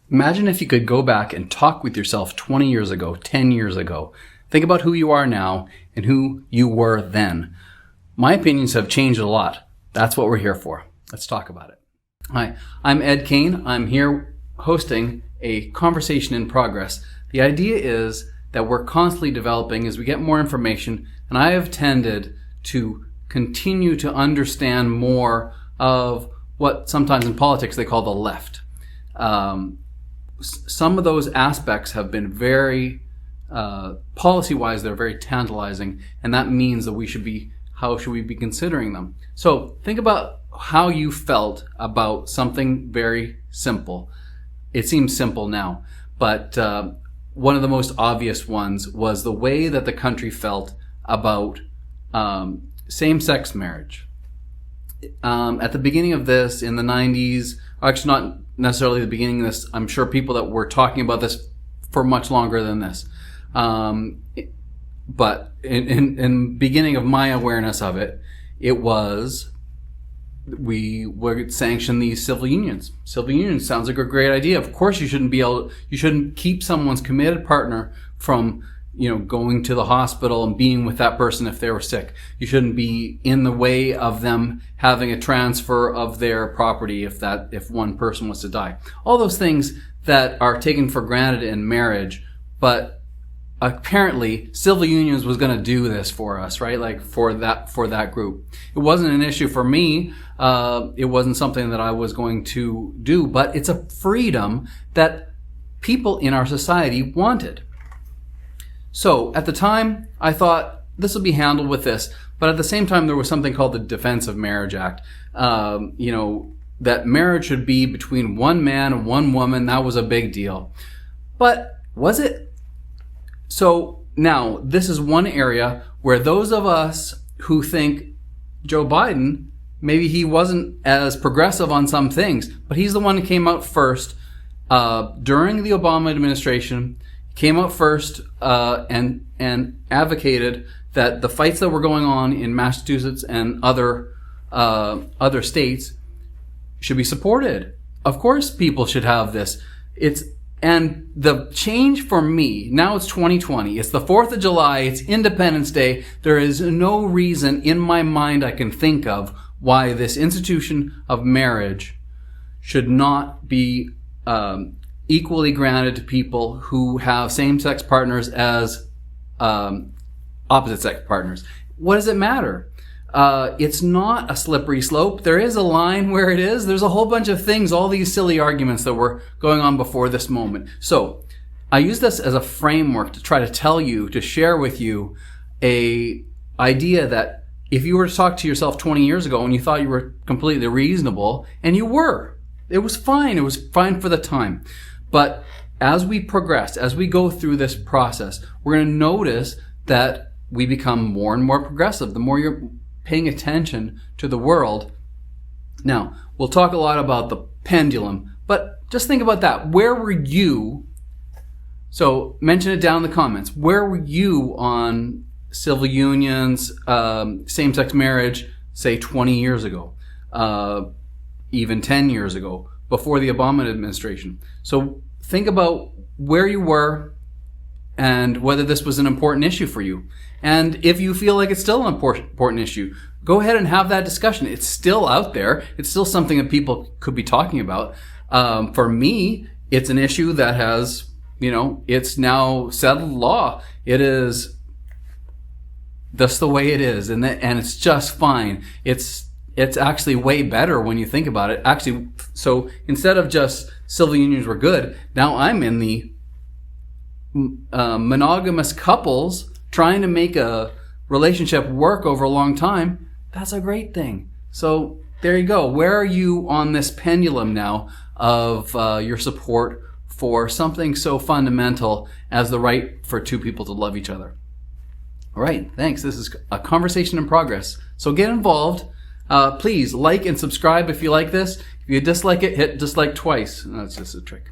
Imagine if you could go back and talk with yourself 20 years ago, 10 years ago. Think about who you are now and who you were then. My opinions have changed a lot. That's what we're here for. Let's talk about it. Hi, I'm Ed Kaine. I'm here hosting a conversation in progress. The idea is that we're constantly developing as we get more information, and I have tended to continue to understand more of what sometimes in politics they call the left. Some of those aspects have been very, policy-wise, they're very tantalizing, and that means that how should we be considering them? So think about how you felt about something very simple. It seems simple now, but one of the most obvious ones was the way that the country felt about same-sex marriage. At the beginning of this, in the 90s, actually not necessarily the beginning of this, I'm sure people that were talking about this for much longer than this. But in beginning of my awareness of it, it was we would sanction these civil unions. Civil unions sounds like a great idea. Of course, you shouldn't keep someone's committed partner from going to the hospital and being with that person if they were sick. You shouldn't be in the way of them having a transfer of their property if one person was to die. All those things that are taken for granted in marriage, but apparently civil unions was going to do this for us, right? Like for that group. It wasn't an issue for me. It wasn't something that I was going to do, but it's a freedom that people in our society wanted. So at the time, I thought this will be handled with this. But at the same time, there was something called the Defense of Marriage Act. That marriage should be between one man and one woman. That was a big deal. But was it? So now this is one area where those of us who think Joe Biden, maybe he wasn't as progressive on some things, but he's the one who came out first during the Obama administration. Came out first and advocated that the fights that were going on in Massachusetts and other states should be supported. Of course, people should have this. And the change for me, now it's 2020. It's the 4th of July. It's Independence Day. There is no reason in my mind I can think of why this institution of marriage should not be equally granted to people who have same-sex partners as opposite-sex partners. What does it matter? It's not a slippery slope. There is a line where it is. There's a whole bunch of things, all these silly arguments that were going on before this moment. So I use this as a framework to try to share with you a idea that if you were to talk to yourself 20 years ago and you thought you were completely reasonable, and you were, it was fine. It was fine for the time. But as we progress, as we go through this process, we're going to notice that we become more and more progressive. The more you're paying attention to the world. Now, we'll talk a lot about the pendulum, but just think about that. Where were you? So mention it down in the comments. Where were you on civil unions, same-sex marriage, say 20 years ago, even 10 years ago? Before the Obama administration. So think about where you were and whether this was an important issue for you. And if you feel like it's still an important issue, go ahead and have that discussion. It's still out there. It's still something that people could be talking about. For me, it's an issue that has, it's now settled law. It is that's the way it is. And it's just fine. It's actually way better when you think about it. Actually, so instead of just civil unions were good, now I'm in the monogamous couples trying to make a relationship work over a long time. That's a great thing. So there you go. Where are you on this pendulum now of your support for something so fundamental as the right for two people to love each other? All right, thanks. This is a conversation in progress. So get involved. Please like and subscribe if you like this. If you dislike it, hit dislike twice. That's just a trick.